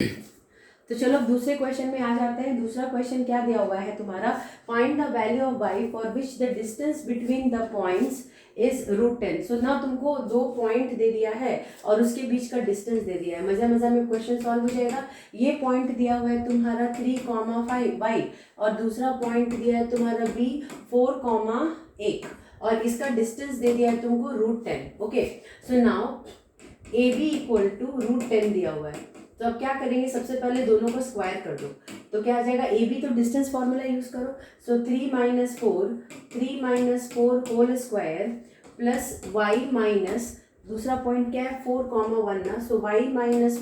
तो चलो अब दूसरे क्वेश्चन में आ जाते हैं। दूसरा क्वेश्चन क्या दिया हुआ है तुम्हारा, find the value of y for which the distance between the points is √10। सो ना तुमको दो पॉइंट दे दिया है और उसके बीच का डिस्टेंस दे दिया है। मजा मजा में क्वेश्चन सॉल्व हो जाएगा। ये पॉइंट दिया हुआ है तुम्हारा 3,5y और दूसरा पॉइंट दिया है तुम्हारा b 4,1 और इसका डिस्टेंस दे दिया है तुमको √10। Okay, so now AB equal to √10 दिया हुआ है। तो अब क्या करेंगे, सबसे पहले दोनों को स्क्वायर कर दो। तो क्या आ जाएगा, AB तो डिस्टेंस फॉर्मूला यूज करो। So 3 - 4 whole square plus y minus दूसरा पॉइंट क्या है 4,1 ना। So y -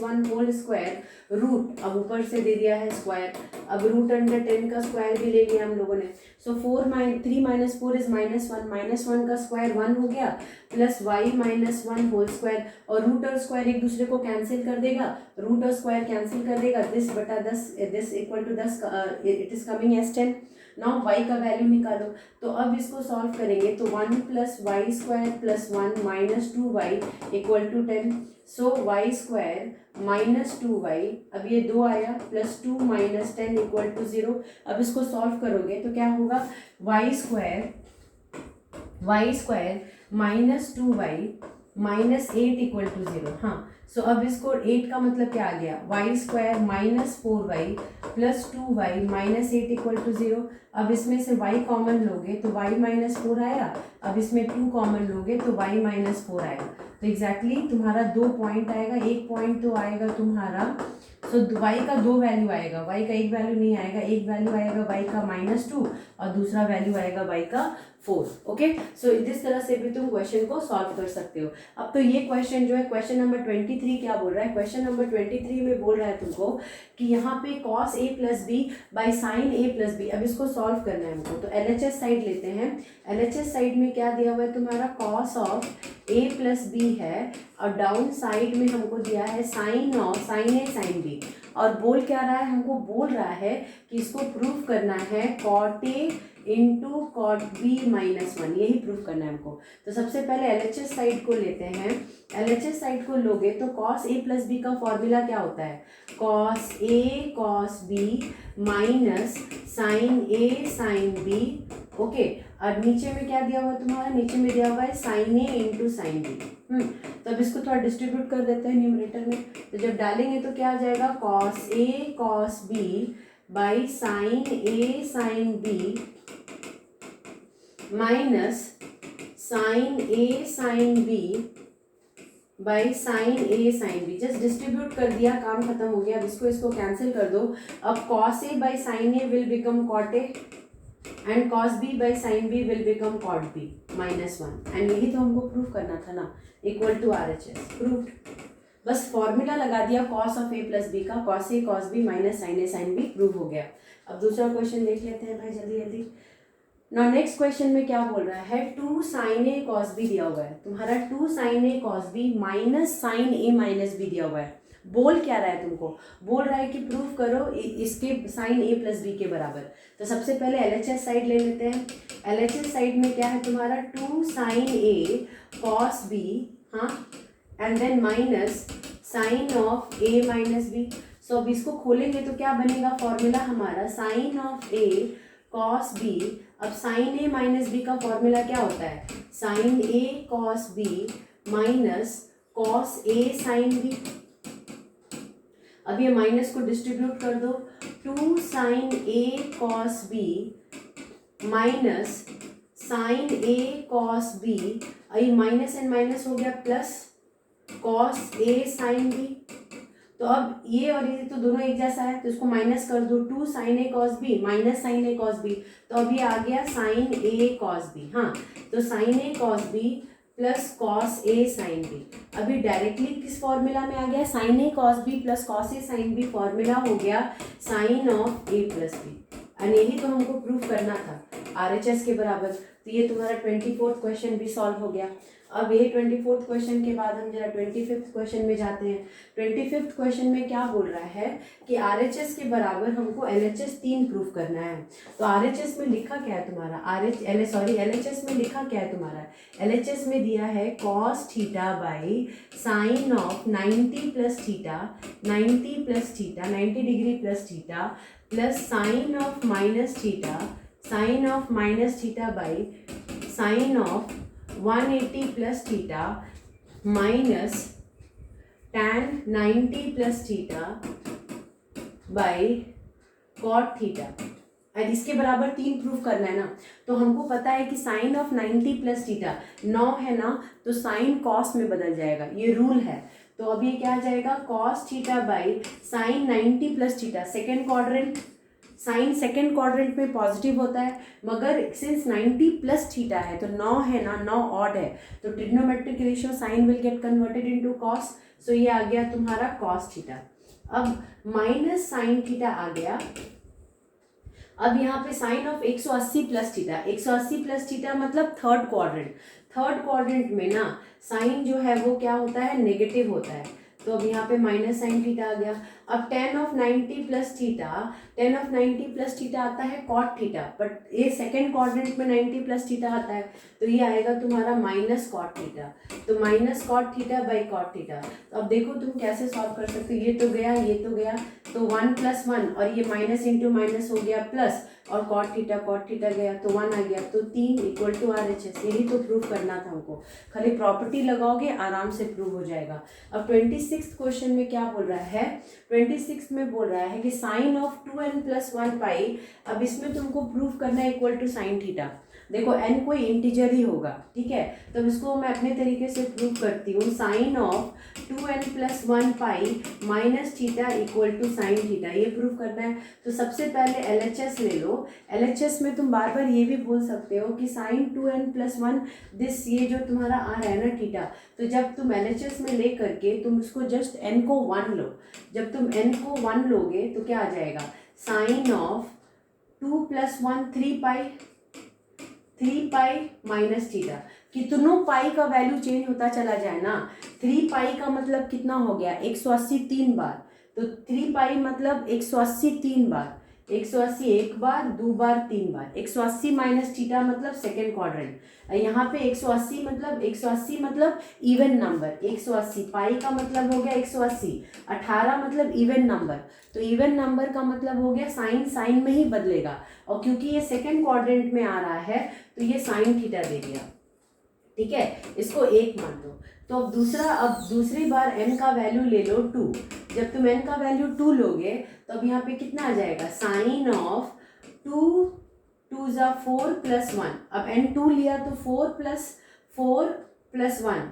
1 whole square root, अब ऊपर से दे दिया है स्क्वायर, अब √10 का स्क्वायर भी ले लिया हम लोगों ने। सो 3 - 4 इज -1, -1 का स्क्वायर 1 हो गया प्लस y - 1 होल स्क्वायर, और रूट और स्क्वायर एक दूसरे को कैंसिल कर देगा, रूट और स्क्वायर कैंसिल कर देगा, 10/10 this equal to 10, it is coming as 10। Now y का वैल्यू निकालो। तो अब इसको सॉल्व करेंगे तो 1 + y² + 1 - 2y equal to 10। So y² - 2y, अब ये 2 आया प्लस 2 - 10 इक्वल टू 0। अब इसको सॉल्व करोगे तो क्या होगा, y² - 2y -8 इक्वल टू 0। हाँ, सो अब इसको 8 का मतलब क्या आ गया, y² - 4y plus 2y -8 equal to 0। अब इसमें से y कॉमन लोगे तो y - 4 आया, अब इसमें 2 कॉमन लोगे तो y - 4 आएगा। तो एग्जैक्टली तुम्हारा 2 पॉइंट आएगा, एक पॉइंट तो आएगा तुम्हारा, सो y का 2 वैल्यू आएगा, y का एक वैल्यू नहीं आएगा, एक वैल्यू आएगा y का -2 और दूसरा वैल्यू आएगा y का 4। ओके, सो इस तरह से भी तुम क्वेश्चन को सॉल्व कर सकते हो। अब तो ये क्वेश्चन जो है, क्वेश्चन नंबर 23 क्या बोल रहा है, क्वेश्चन नंबर 23 में बोल रहा है तुमको कि यहाँ पे cos a + b by sin a + b। अब इसको सॉल्व करना है हमको, तो LHS साइड लेते हैं। LHS साइड में क्या दिया हुआ है तुम्हारा, cos ऑफ a + b है और डाउन साइड में हमको दिया है sin a sin b। और बोल क्या रहा है, हमको बोल रहा है कि इसको प्रूव करना है cot a into cot b -1, यही प्रूफ करना है हमको। तो सबसे पहले LHS साइड को लेते हैं। LHS साइड को लोगे तो cos a + b का फॉर्मूला क्या होता है, cos a cos b minus sin a sin b। Okay, और नीचे में क्या दिया हुआ है तुम्हारा, नीचे में दिया हुआ है sin a into sin b। तो अब इसको थोड़ा डिस्ट्रीब्यूट कर देते हैं न्यूमरेटर में। तो जब डालेंगे तो क्या आ जाएगा, cos a cos b by sin a sin b minus sin a sin b by sin a sin b। Just distribute कर दिया, काम खत्म हो गया। अब इसको कैंसिल कर दो। अब cos a by sin a will become cot a and cos b by sin b will become cot b -1। And यही तो हमको प्रूफ करना था ना, इक्वल टू RHS प्रूफ। बस फॉर्मूला लगा दिया cos ऑफ a + b का, cos a cos b minus sin a sin b proof हो गया। अब दूसरा क्वेश्चन देख लेते हैं भाई, जल्दी जल्दी। ना नेक्स्ट क्वेश्चन में क्या बोल रहा है, 2 sin a cos b दिया हुआ है तुम्हारा, 2 sin a cos b minus sin a minus b दिया हुआ है। बोल क्या रहा है तुमको, बोल रहा है कि प्रूफ करो इसके sin a + b के बराबर। तो सबसे पहले LHS साइड ले लेते हैं। LHS साइड में क्या है तुम्हारा, 2 sin a cos b, हाँ, and then minus sin of a minus b। So अब इसको खोलेंगे तो क्या बनेगा फॉर्मूला हमारा, sin of a cos b। अब sin a माइनस b का फॉर्मूला क्या होता है, sin a cos b minus cos a sin b। अब ये माइनस को डिस्ट्रीब्यूट कर दो, 2 sin a cos b minus sin a cos b, ये माइनस एंड माइनस हो गया plus cos a sin b। तो अब ये और ये तो दोनों एक जैसा है, तो इसको माइनस कर दो, 2 sin a cos b minus sin a cos b, तो अब ये आ गया sin a cos b। हाँ, तो sin a cos b plus cos a sin b। अभी डायरेक्टली किस फॉर्मूला में आ गया, sin a cos b plus cos a sin b formula हो गया sin ऑफ a + b। और यही तो हमको प्रूफ करना था RHS के बराबर। तो ये तुम्हारा 24th क्वेश्चन भी सॉल्व हो गया। अब ये 24th क्वेश्चन के बाद हम जरा 25th क्वेश्चन में जाते हैं। 25th क्वेश्चन में क्या बोल रहा है कि RHS के बराबर हमको LHS 3 प्रूफ करना है। तो RHS में लिखा क्या है तुम्हारा, LHS में लिखा क्या है तुम्हारा, LHS में दिया है cos theta by sine of 90 plus theta, 90 degree plus theta plus sine of minus theta by sine of 180 plus theta minus tan 90 plus theta by cot theta. और इसके बराबर 3 प्रूफ करना है ना। तो हमको पता है कि साइन ऑफ 90 प्लस थीटा 9 है ना, तो साइन कॉस में बदल जाएगा, ये रूल है। तो अब ये क्या आ जाएगा, cos theta by sine 90 plus theta. Second quadrant, sine second quadrant में पॉजिटिव होता है, मगर सिंस 90 प्लस थीटा है तो 9 है ना, 9 ऑड है, तो trigonometric ratio sine will get converted into cos. So ये आ गया तुम्हारा कॉस थीटा। अब माइनस साइन थीटा आ गया। अब यहाँ पे sine of 180 plus theta, 180 plus theta मतलब थर्ड क्वाड्रेंट में ना साइन जो है वो क्या होता है, नेगेटिव होता है। तो अब यहाँ पे माइनस साइन थीटा आ गया। अब tan ऑफ 90 प्लस थीटा आता है कॉट थीटा, बट ये सेकेंड क्वाड्रेंट में 90 प्लस थीटा आता है, तो ये आएगा तुम्हारा माइनस कॉट थीटा। तो minus cot theta by cot theta. तो अब देखो तुम कैसे सॉल्व कर सकते हो, ये तो गया, तो 1 + 1 और ये माइनस इंटू माइनस हो गया प्लस, और कॉट थीटा गया तो 1 आ गया, तो 3 = RHS। यही तो प्रूफ करना था हमको, खाली प्रॉपर्टी लगाओगे आराम से प्रूव हो जाएगा। अब 26th क्वेश्चन में क्या बोल रहा है, 26 में बोल रहा है कि साइन ऑफ 2n + 1 पाई। अब इसमें तुमको प्रूफ करना है इक्वल टू साइन थीटा। देखो n कोई इंटीजर ही होगा, ठीक है, तो इसको मैं अपने तरीके से प्रूफ करती हूँ। Sine of 2n + 1 pi minus theta equal to sine theta, ये प्रूफ करना है। तो सबसे पहले LHS ले लो। LHS में तुम बार बार ये भी बोल सकते हो कि साइन 2n + 1 दिस, ये जो तुम्हारा आ रहा है ना थीटा, तो जब तुम LHS में ले करके तुम उसको जस्ट n को 1 लो। जब तुम n को 1 लोगे तो क्या आ जाएगा, sine of 2 + 1 3 pi minus theta. कितनों पाई का वैल्यू चेंज होता चला जाए ना। 3 पाई का मतलब कितना हो गया, 180 3 बार। तो 3 पाई मतलब 180 3 बार, 180 एक बार, 2 बार, 3 बार। 180 माइनस थीटा मतलब सेकेंड क्वाड्रेंट। यहाँ पे 180 मतलब इवन नंबर। 180 पाई का मतलब हो गया 180, 18 मतलब इवन नंबर। तो इवन नंबर का मतलब हो गया साइन में ही बदलेगा, और क्योंकि ये सेकेंड क्वाड्रेंट में आ रहा है तो ये साइन थीटा दे दिया, ठीक है, इसको 1 मान लो। तो अब दूसरी बार n का वैल्यू ले लो 2। जब तुम n का वैल्यू 2 लोगे तो अब यहाँ पे कितना आ जाएगा, साइन ऑफ 2 2 = 4 + 1। अब n 2 लिया तो 4 + 1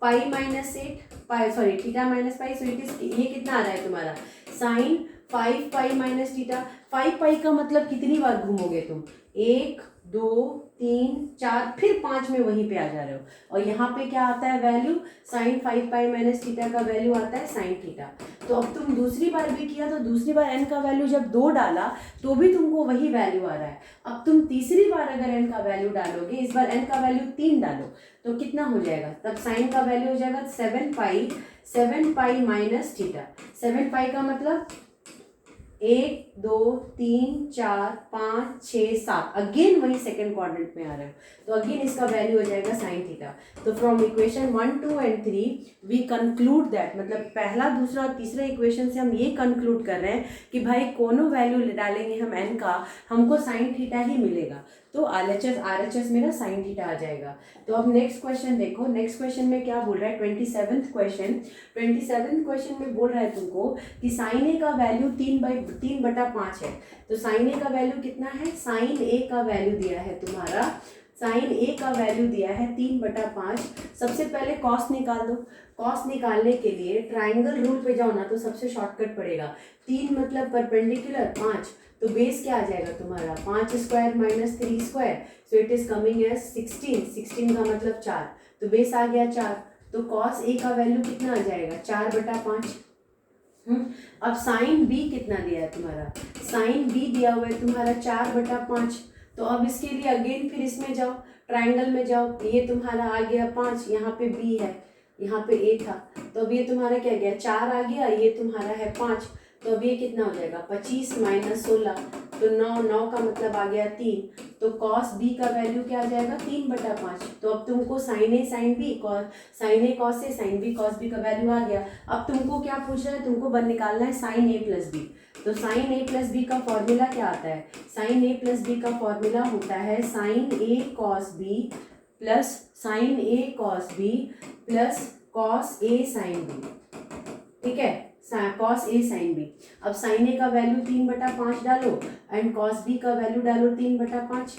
pi -8 pi, sorry theta minus pi, so it is, ये कितना आ रहा है तुम्हारा, sine 5 pi minus theta. 5 pi का मतलब कितनी बार घूमोगे तुम, 1 2 3 4, फिर 5 में वहीं पे आ जा रहे हो। और यहाँ पे क्या आता है value, sine 5 pi minus theta का वैल्यू आता है साइन थीटा। तो अब तुम दूसरी बार भी किया, तो दूसरी बार n का वैल्यू जब 2 डाला तो भी तुमको वही वैल्यू आ रहा है। अब तुम तीसरी बार अगर n का वैल्यू डालोगे, इस बार n का वैल्यू 3 डालो तो कितना हो जाएगा, तब साइन का वैल्यू हो जाएगा 7 पाई माइनस थीटा। 7 पाई का मतलब 1 2 3 4 5 6 7, अगेन वही सेकेंड क्वाड्रेंट में आ रहे हो, तो अगेन इसका वैल्यू हो जाएगा साइन थीटा। तो from equation 1 2 and 3 we conclude that, मतलब पहला दूसरा और तीसरा इक्वेशन से हम ये कंक्लूड कर रहे हैं कि भाई कोनो वैल्यू डालेंगे हम n का, हमको साइन थीटा ही मिलेगा। तो RHS मेरा साइन थीटा आ जाएगा। तो अब नेक्स्ट क्वेश्चन देखो, नेक्स्ट क्वेश्चन में क्या बोल रहा है, 27th क्वेश्चन में बोल रहा है तुमको कि साइन ए का वैल्यू 3/5 है। तो साइन ए का वैल्यू कितना है, साइन ए का वैल्यू दिया है तुम्हारा, साइन ए का वैल्यू दिया है 3/5। सबसे पहले कॉस निकाल दो। कॉस निकालने के लिए ट्राइंगल रूल पे जाओ ना, तो सबसे शॉर्टकट पड़ेगा। 3 मतलब परपेंडिकुलर 5, तो बेस क्या आ जाएगा तुम्हारा, 5 square minus 3 square, so it is coming as 16 का मतलब 4, तो बेस आ गया 4। तो कॉस ए का वैल्यू कितना आ जाएगा, 4/5। अब साइन बी कितना दिया है तुम्हारा, साइन बी दिया हुआ है तुम्हारा 4/5। तो अब इसके लिए अगेन फिर इसमें जाओ, ट्राइंगल में जाओ, ये तुम्हारा आ गया 5, यहाँ पे b है, यहाँ पे a था, तो अब ये तुम्हारा क्या गया 4 आ गया, ये तुम्हारा है 5, तो अब ये कितना हो जाएगा 25 माइनस 16, तो 9, 9 का मतलब आ गया 3, तो कॉस b का वैल्यू क्या आ जाएगा 3/5। तो अब तुमको sign A sine B sign A cos A sine B cos B का वैल्यू आ गया। अब तुमको क्या पूछ रहा है, तुमको बन निकालना है साइन ए प्लस बी। तो साइन ए प्लस बी का फॉर्मूला क्या आता है, साइन ए प्लस बी का फॉर्मूला होता है sign A cos B plus sign A cos B plus cos A sine B, ठीक है, कॉस ए साइन बी। अब साइन ए का वैल्यू 3/5 डालो एंड कॉस बी का वैल्यू डालो 3/5।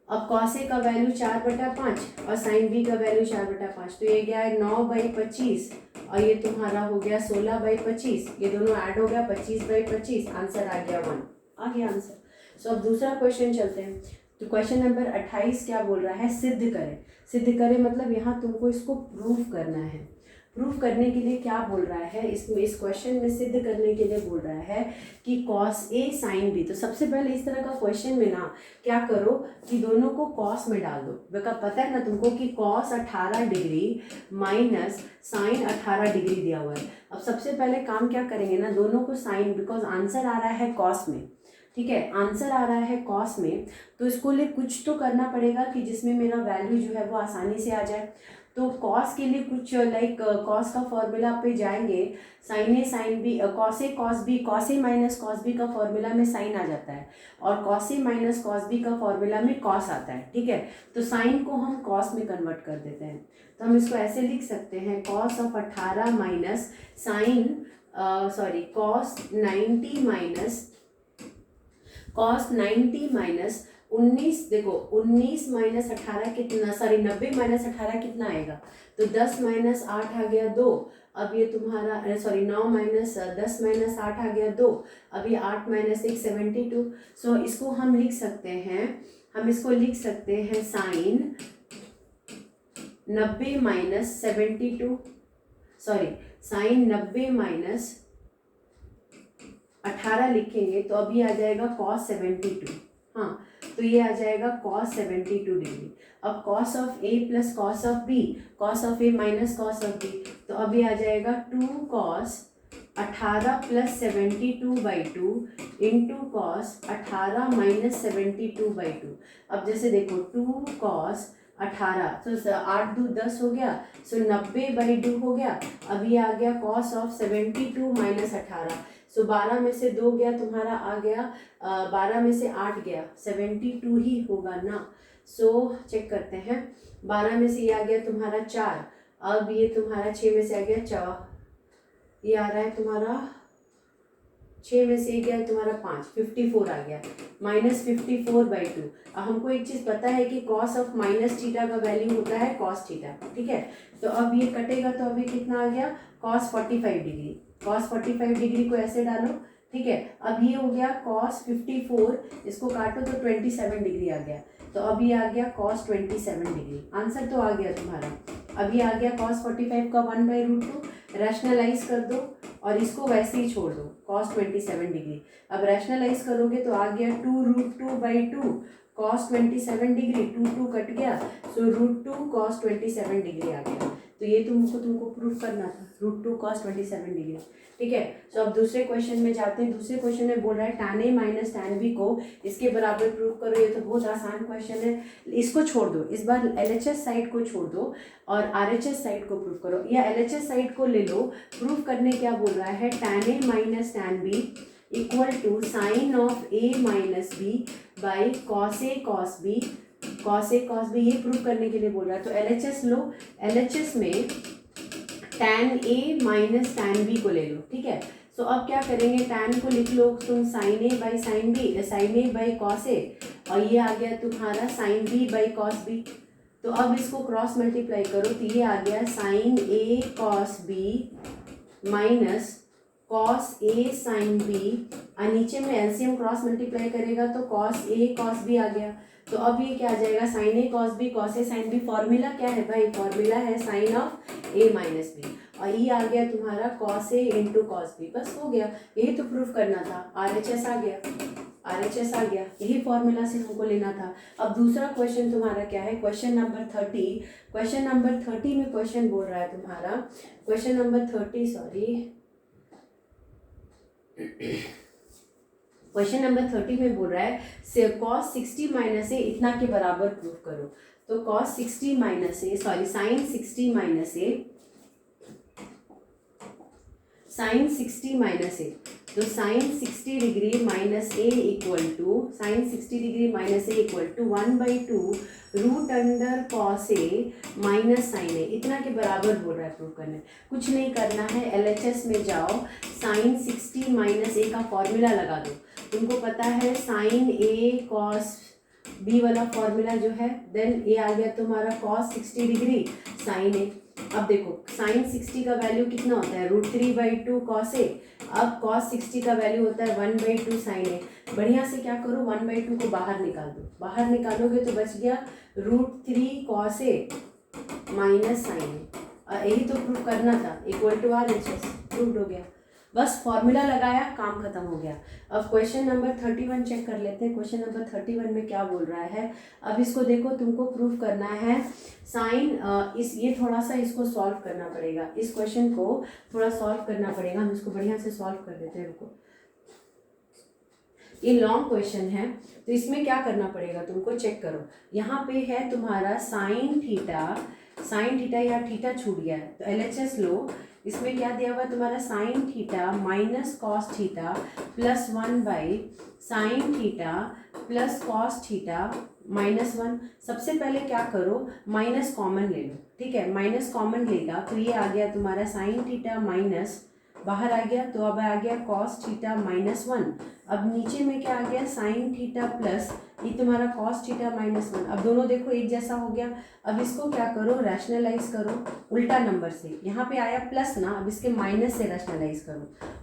अब कॉस ए का वैल्यू 4/5 और साइन बी का वैल्यू 4/5, तो ये गया है 9/25 और ये तुम्हारा हो गया 16/25, ये दोनों ऐड हो गया 25/25, आंसर आ गया 1, आ गया आंसर। सो अब दूसरा क्वेश्चन चलते हैं। तो क्वेश्चन नंबर 28 क्या बोल रहा है, सिद्ध करें। सिद्ध करें मतलब यहाँ तुमको इसको प्रूव करना है। प्रूफ करने के लिए क्या बोल रहा है, इसमें इस क्वेश्चन में सिद्ध करने के लिए बोल रहा है कि कॉस ए साइन बी। तो सबसे पहले इस तरह का क्वेश्चन में ना क्या करो कि दोनों को कॉस में डाल दो। बेका पता है ना तुमको कि cos 18 degree minus sine 18 degree दिया हुआ है। अब सबसे पहले काम क्या करेंगे ना, दोनों को साइन, बिकॉज आंसर आ रहा है कॉस में, ठीक है, आंसर आ रहा है कॉस में, तो इसको लिए कुछ तो करना पड़ेगा कि जिसमें मेरा वैल्यू जो है वो आसानी से आ जाए। तो कॉस के लिए कुछ लाइक कॉस का फॉर्मूला पे जाएंगे, sign A sine B, cos A cos B, cos A minus cos B का फॉर्मूला में साइन आ जाता है और cos A minus cos B का फॉर्मूला में कॉस आता है, ठीक है। तो साइन को हम कॉस में कन्वर्ट कर देते हैं, तो हम इसको ऐसे लिख सकते हैं cos of 18 minus sine cos 90 minus cos 90 minus 19, देखो 19 माइनस 18 कितना, 90 माइनस 18 कितना आएगा, तो 10 माइनस 8 आ गया 2। अब ये तुम्हारा 9 माइनस 10 माइनस 8 आ गया 2। अब ये 8 माइनस 1 72। सो इसको हम लिख सकते हैं, साइन 90 माइनस 72, साइन 90 माइनस 18 लिखेंगे तो अभी आ जाएगा कॉस 72, हाँ, तो ये आ जाएगा कॉस 72 डिग्री। अब cos of A plus cos of B, cos of A minus cos of B, तो अभी आ जाएगा 2 cos 18 plus 72/2 into cos 18 minus 72/2। अब जैसे देखो 2 कॉस 18, तो 8 2 10 हो गया, सो 90/2 हो गया। अभी आ गया कॉस ऑफ 72 माइनस 18, सो 12 में से 2 गया तुम्हारा, आ गया 12 में से 8 गया, 72 ही होगा ना। सो चेक करते हैं, 12 में से ये आ गया तुम्हारा 4, अब ये तुम्हारा 6 में से आ गया 4, ये आ रहा है तुम्हारा 6 में से ये गया तुम्हारा 5, 54 आ गया, माइनस 54/2। अब हमको एक चीज़ पता है कि कॉस ऑफ माइनस थीटा का वैल्यू होता है कॉस थीटा, ठीक है। तो अब ये कटेगा तो अभी कितना आ गया, कॉस 45 डिग्री, कॉस 45 डिग्री को ऐसे डालो, ठीक है। अब ये हो गया कॉस 54, इसको काटो तो 27 डिग्री आ गया, तो अभी आ गया कॉस 27 डिग्री, आंसर तो आ गया तुम्हारा। अभी आ गया कॉस 45 का 1/√2, रैशनलाइज कर दो और इसको वैसे ही छोड़ दो, कॉस 27 डिग्री। अब रैशनलाइज करोगे तो आ गया 2√2/2 कॉस 27 डिग्री, 2 कट गया, सो √2 कॉस 27 डिग्री आ गया। तो ये तुमको प्रूफ करना था, √2 कॉस 27 डिग्री, ठीक है। सो अब दूसरे क्वेश्चन में जाते हैं। दूसरे क्वेश्चन में बोल रहा है tan a minus tan b को इसके बराबर प्रूफ करो। ये तो बहुत आसान क्वेश्चन है, इसको छोड़ दो, इस बार LHS साइड को छोड़ दो और RHS साइड को प्रूफ करो, या LHS साइड को ले लो। प्रूफ करने क्या बोल रहा है, tan a minus tan b equal to sine of a minus b by cos a cos b, cos A cos B, ये प्रूफ करने के लिए बोल रहा है। तो LHS लो, LHS में tan a minus tan b को ले लो, ठीक है। सो अब क्या करेंगे, tan को लिख लो तुम sin a by sin b, sin a by cos a, और ये आ गया तुम्हारा sin b by cos b। तो अब इसको क्रॉस मल्टीप्लाई करो तो ये आ गया sin a cos b minus cos a sin b, और नीचे में एलसीएम क्रॉस मल्टीप्लाई करेगा तो cos a cos b आ गया। तो अब ये क्या आ जाएगा, sin a cos b cos a sin b, formula क्या है भाई, फॉर्मूला है sine of a minus b, और ये आ गया तुम्हारा cos a into cos b, बस हो गया, यही तो प्रूफ करना था। RHS आ गया, RHS आ गया, यही फॉर्मूला से हमको लेना था। अब दूसरा क्वेश्चन तुम्हारा क्या है, क्वेश्चन नंबर 30। क्वेश्चन नंबर 30 में क्वेश्चन बोल रहा है तुम्हारा, क्वेश्चन नंबर 30 क्वेश्चन नंबर 30 में बोल रहा है cos 60 माइनस ए इतना के बराबर प्रूफ करो। तो cos 60 minus A sin 60 minus A sin 60 minus A, तो sin 60 degree minus A equal to sin 60 degree minus A equal to 1/2 root under cos A minus sine A इतना के बराबर बोल रहा है प्रूव करने। कुछ नहीं करना है, LHS में जाओ, sin 60 माइनस ए का फॉर्मूला लगा दो। तुमको पता है sin a cos b वाला फॉर्मूला जो है, देन ए आ गया तुम्हारा cos 60 डिग्री sin a। अब देखो sin 60 का वैल्यू कितना होता है, √3/2 cos a। अब cos 60 का वैल्यू होता है 1/2 sin a। बढ़िया से क्या करो, 1/2 को बाहर निकाल दो, बाहर निकालोगे तो बच गया √3 cos a minus sine a। यही तो प्रूव करना था, इक्वल टू RHS, प्रूव हो गया। बस फॉर्मूला लगाया, काम खत्म हो गया। अब क्वेश्चन नंबर 31 चेक कर लेते हैं। क्वेश्चन नंबर 31 में क्या बोल रहा है, अब इसको देखो, तुमको प्रूफ करना है साइन ये थोड़ा सा इसको सॉल्व करना पड़ेगा, इस क्वेश्चन को थोड़ा सॉल्व करना पड़ेगा। हम इसको बढ़िया से सॉल्व कर देते हैं। रुको, ये लॉन्ग क्वेश्चन है, तो इसमें क्या करना पड़ेगा तुमको, चेक करो। यहाँ पे है तुम्हारा साइन थीटा या थीटा छूट गया है, तो LHS लो। इसमें क्या दिया हुआ है तुम्हारा, sine theta minus cos theta plus 1/साइन थीटा प्लस कॉस थीटा -1। सबसे पहले क्या करो, माइनस कॉमन ले लो, ठीक है। माइनस कॉमन लेगा तो ये आ गया तुम्हारा साइन थीटा माइनस, बाहर आ गया तो अब आ गया कॉस थीटा -1। अब नीचे में क्या आ गया, साइन थीटा प्लस ये तुम्हारा कॉस थीटा -1। अब दोनों देखो एक जैसा हो गया। अब इसको क्या करो, रैशनलाइज करो उल्टा नंबर से। यहाँ पे आया प्लस ना, अब इसके माइनस से रैशनलाइज करो।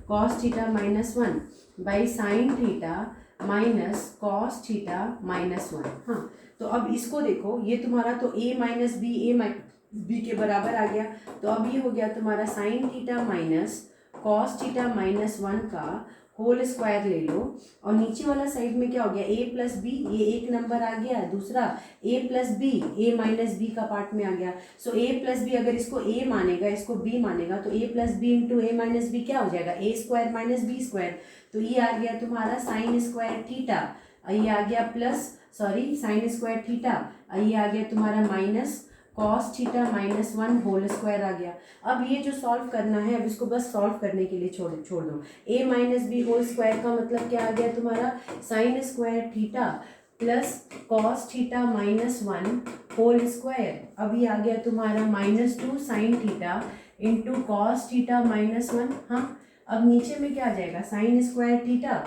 Cos theta -1 by sine theta minus cos theta -1। हाँ, तो अब इसको देखो, ये तुम्हारा तो a माइनस बी के बराबर आ गया। तो अब ये हो गया तुम्हारा sine theta minus cos theta -1 का होल स्क्वायर ले लो। और नीचे वाला साइड में क्या हो गया, a प्लस बी, ये एक नंबर आ गया, दूसरा a plus B, a minus B का पार्ट में आ गया। सो a प्लस बी, अगर इसको a मानेगा, इसको b मानेगा, तो a plus B into A minus B क्या हो जाएगा, a square minus B square. तो ये आ गया तुम्हारा साइन स्क्वायर थीटा, ये आ गया प्लस साइन स्क्वायर थीटा, ये आ गया तुम्हारा minus cos theta -1 whole square आ गया। अब ये जो सॉल्व करना है, अब इसको बस सॉल्व करने के लिए छोड़ दो। a minus B whole square का मतलब क्या आ गया तुम्हारा, sine square theta plus cos theta -1 whole square. अब ये आ गया तुम्हारा -2 sine theta into cos theta -1। हाँ, अब नीचे में क्या आ जाएगा, sine square theta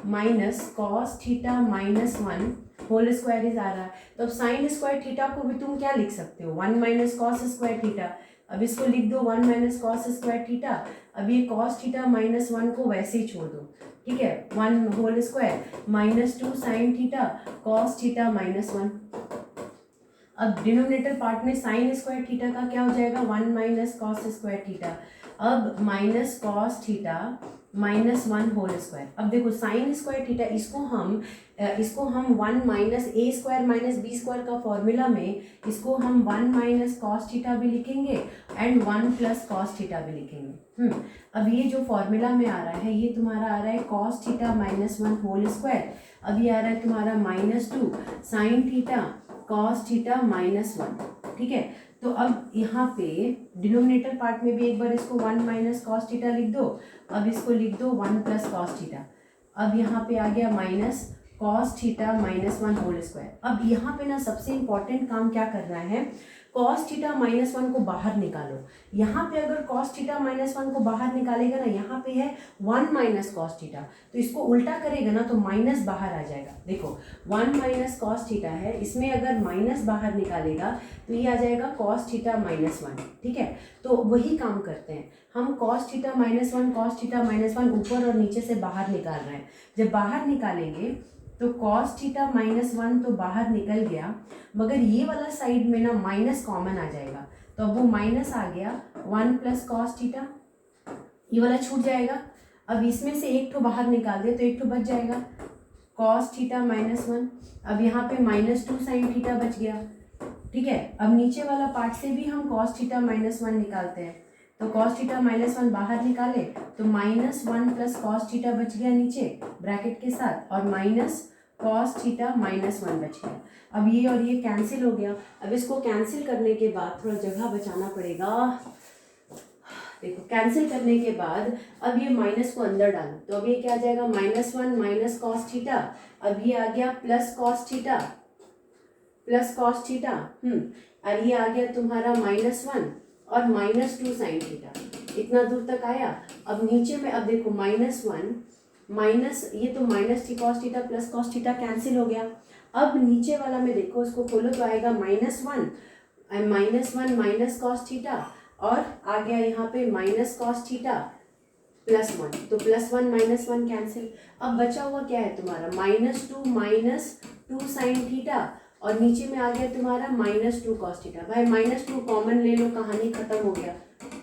minus cos theta -1 whole square is आ रहा है। तो अब साइन स्क्वायर थीटा को भी तुम क्या लिख सकते हो, 1 माइनस कॉस स्क्वायर थीटा। अब इसको लिख दो 1 माइनस कॉस स्क्वायर थीटा। अब ये कॉस थीटा -1 को वैसे ही छोड़ दो, ठीक है। 1 whole square -2 sine theta cos theta -1। अब डिनोमिनेटर पार्ट में साइन स्क्वायर थीटा का क्या हो जाएगा, 1 माइनस कॉस स्क्वायर थीटा। अब minus cos theta -1 whole square. अब देखो साइन स्क्वायर थीटा, इसको हम 1 minus A square minus B square का फॉर्मूला में इसको हम 1 माइनस कॉस थीटा भी लिखेंगे एंड 1 प्लस कॉस थीटा भी लिखेंगे। अब ये जो फॉर्मूला में आ रहा है, ये तुम्हारा आ रहा है कॉस थीटा -1 होल स्क्वायर। अब ये आ रहा है तुम्हारा -2 साइन थीटा कॉस थीटा -1, ठीक है। तो अब यहाँ पे डिनोमिनेटर पार्ट में भी एक बार इसको 1 माइनस कॉस थीटा लिख दो। अब इसको लिख दो 1 प्लस कॉस थीटा। अब यहाँ पे आ गया minus cos theta -1 whole square. अब यहाँ पे ना सबसे इंपॉर्टेंट काम क्या करना है, कॉस थीटा -1 को बाहर निकालो। यहाँ पे अगर कॉस थीटा -1 को बाहर निकालेगा ना, यहाँ पे है 1 माइनस कॉस थीटा, तो इसको उल्टा करेगा ना तो माइनस बाहर आ जाएगा। देखो 1 माइनस कॉस थीटा है, इसमें अगर माइनस बाहर निकालेगा तो ये आ जाएगा कॉस थीटा -1, ठीक है। तो वही काम करते हैं हम, कॉस थीटा -1 ऊपर और नीचे से बाहर निकाल रहे हैं। जब बाहर निकालेंगे तो कॉस थीटा -1 तो बाहर निकल गया, मगर ये वाला साइड में ना माइनस कॉमन आ जाएगा, तो अब वो माइनस आ गया 1 प्लस कॉस थीटा, ये वाला छूट जाएगा। अब इसमें से एक ठो बाहर निकाल दे तो एक ठो बच जाएगा कॉस थीटा -1। अब यहाँ पे -2 साइन थीटा बच गया। ठीक है, अब नीचे वाला पार्ट से भी हम कॉस थीटा -1 निकालते हैं, तो कॉस थीटा -1 बाहर निकाले तो -1 प्लस कॉस थीटा बच गया नीचे ब्रैकेट के साथ, और माइनस कॉस थीटा -1 बच गया। अब ये और ये कैंसिल हो गया। अब इसको कैंसिल करने के बाद थोड़ा जगह बचाना पड़ेगा। देखो कैंसिल करने के बाद अब ये माइनस को अंदर डालो तो अब ये क्या आ जाएगा -1 माइनस कॉस थीटा। अब ये आ गया प्लस कॉस थीटा और ये आ गया तुम्हारा -1 और -2 साइन थीटा। इतना दूर तक आया। अब नीचे में अब देखो -1 माइनस ये तो माइनस थी cos theta plus cos theta cancel हो गया। अब नीचे वाला में देखो इसको खोलो तो आएगा -1 माइनस कॉस थीटा और आ गया यहाँ पे माइनस कॉस थीटा +1, तो +1 -1 कैंसिल। अब बचा हुआ क्या है तुम्हारा -2 साइन थीटा और नीचे में आ गया तुम्हारा -2 कॉस थीटा। भाई -2 कॉमन ले लो, कहानी खत्म हो गया,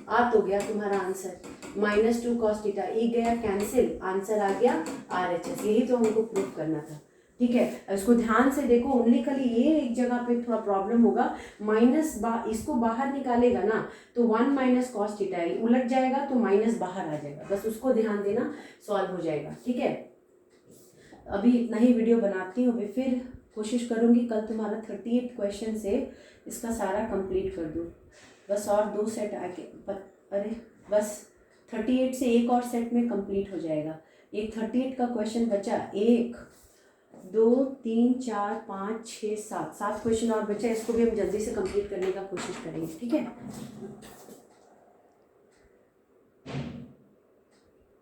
आ तो गया तुम्हारा आंसर -2 कॉस थीटा। एक गया कैंसिल, आंसर आ गया RHS। यही तो हमको प्रूव करना था। ठीक है, इसको ध्यान से देखो, ओनली खाली ये एक जगह पे थोड़ा प्रॉब्लम होगा। इसको बाहर निकालेगा ना तो 1 माइनस कॉस थीटा उलट जाएगा तो माइनस बाहर आ जाएगा, बस उसको ध्यान देना, सॉल्व हो जाएगा। ठीक है, अभी इतना ही वीडियो बनाती हूँ, अभी फिर कोशिश करूँगी कल तुम्हारा 38 क्वेश्चन से इसका सारा कंप्लीट कर दूँ। बस और 2 सेट आके अरे बस 38 से एक और सेट में कंप्लीट हो जाएगा। एक 38 का क्वेश्चन बचा, 1 2 3 4 5 6 7 क्वेश्चन और बचा। इसको भी हम जल्दी से कंप्लीट करने का कोशिश करेंगे। ठीक है।